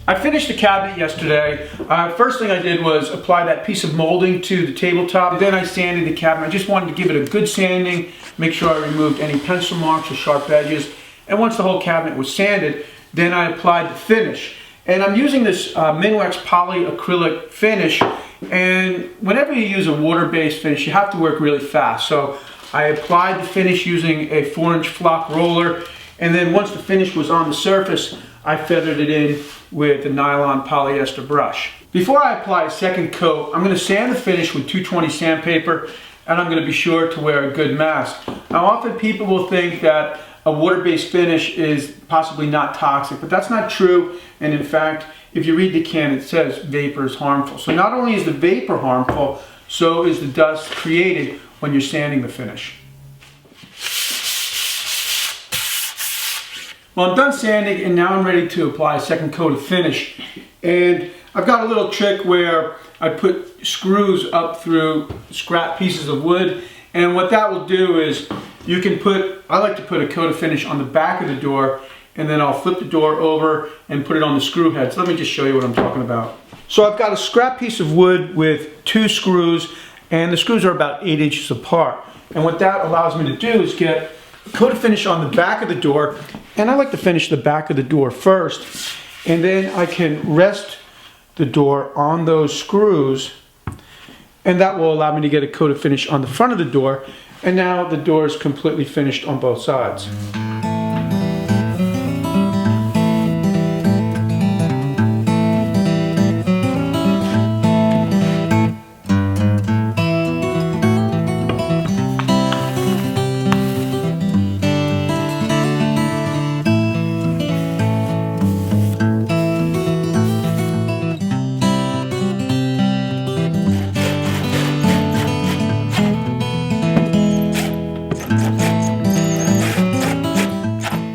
I finished the cabinet yesterday. First thing I did was apply that piece of molding to the tabletop. Then I sanded the cabinet. I just wanted to give it a good sanding, make sure I removed any pencil marks or sharp edges. And once the whole cabinet was sanded, then I applied the finish. And I'm using this Minwax polyacrylic finish. And whenever you use a water-based finish, you have to work really fast. So I applied the finish using a 4-inch flock roller. And then once the finish was on the surface, I feathered it in with a nylon polyester brush. Before I apply a second coat, I'm going to sand the finish with 220 sandpaper, and I'm going to be sure to wear a good mask. Now, often people will think that a water-based finish is possibly not toxic, but that's not true. And in fact, if you read the can, it says vapor is harmful. So not only is the vapor harmful, so is the dust created when you're sanding the finish. Well, I'm done sanding, and now I'm ready to apply a second coat of finish. And I've got a little trick where I put screws up through scrap pieces of wood. And what that will do is you can I like to put a coat of finish on the back of the door, and then I'll flip the door over and put it on the screw head. So let me just show you what I'm talking about. So I've got a scrap piece of wood with 2 screws, and the screws are about 8 inches apart. And what that allows me to do is get a coat of finish on the back of the door, and I like to finish the back of the door first, and then I can rest the door on those screws, and that will allow me to get a coat of finish on the front of the door, and now the door is completely finished on both sides.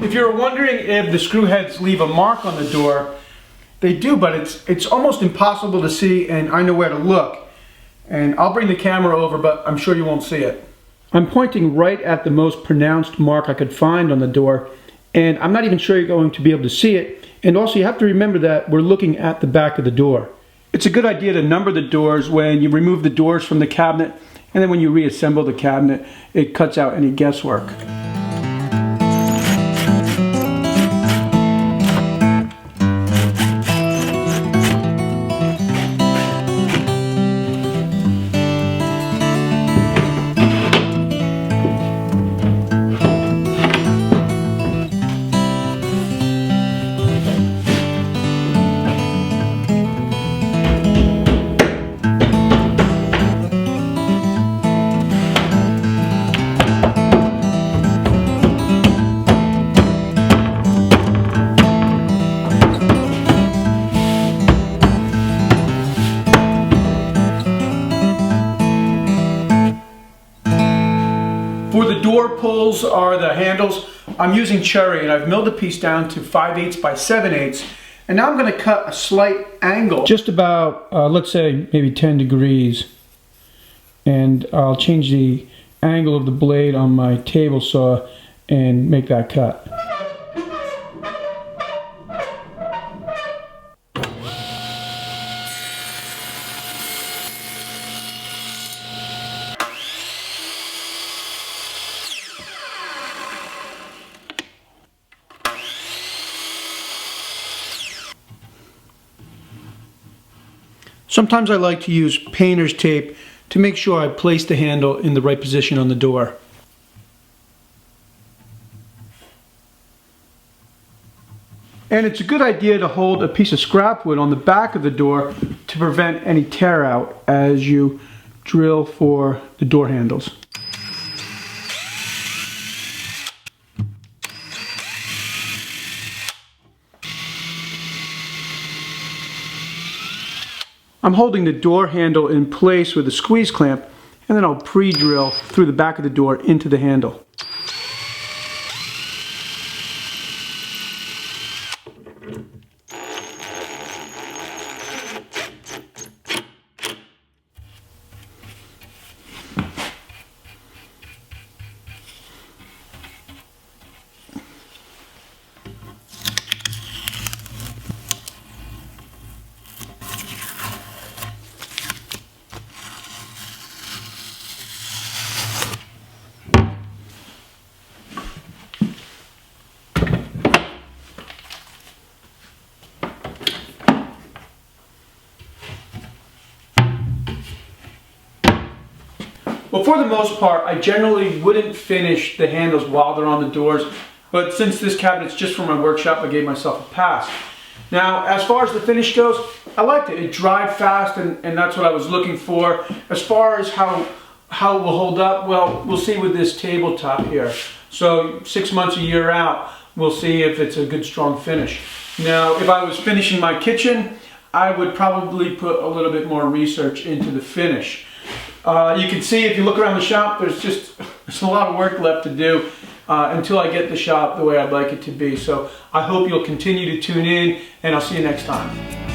If you're wondering if the screw heads leave a mark on the door, they do, but it's almost impossible to see, and I know where to look. And I'll bring the camera over, but I'm sure you won't see it. I'm pointing right at the most pronounced mark I could find on the door, and I'm not even sure you're going to be able to see it. And also you have to remember that we're looking at the back of the door. It's a good idea to number the doors when you remove the doors from the cabinet, and then when you reassemble the cabinet, it cuts out any guesswork. For the door pulls or the handles, I'm using cherry, and I've milled the piece down to 5/8 by 7/8. And now I'm going to cut a slight angle, just about, let's say, maybe 10 degrees. And I'll change the angle of the blade on my table saw and make that cut. Sometimes I like to use painter's tape to make sure I place the handle in the right position on the door. And it's a good idea to hold a piece of scrap wood on the back of the door to prevent any tear out as you drill for the door handles. I'm holding the door handle in place with a squeeze clamp, and then I'll pre-drill through the back of the door into the handle. Well, for the most part, I generally wouldn't finish the handles while they're on the doors, but since this cabinet's just for my workshop, I gave myself a pass. Now, as far as the finish goes, I liked it. It dried fast, and that's what I was looking for. As far as how it will hold up, well, we'll see with this tabletop here. So 6 months, a year out, we'll see if it's a good, strong finish. Now, if I was finishing my kitchen, I would probably put a little bit more research into the finish. You can see if you look around the shop, there's a lot of work left to do until I get the shop the way I'd like it to be. So I hope you'll continue to tune in, and I'll see you next time.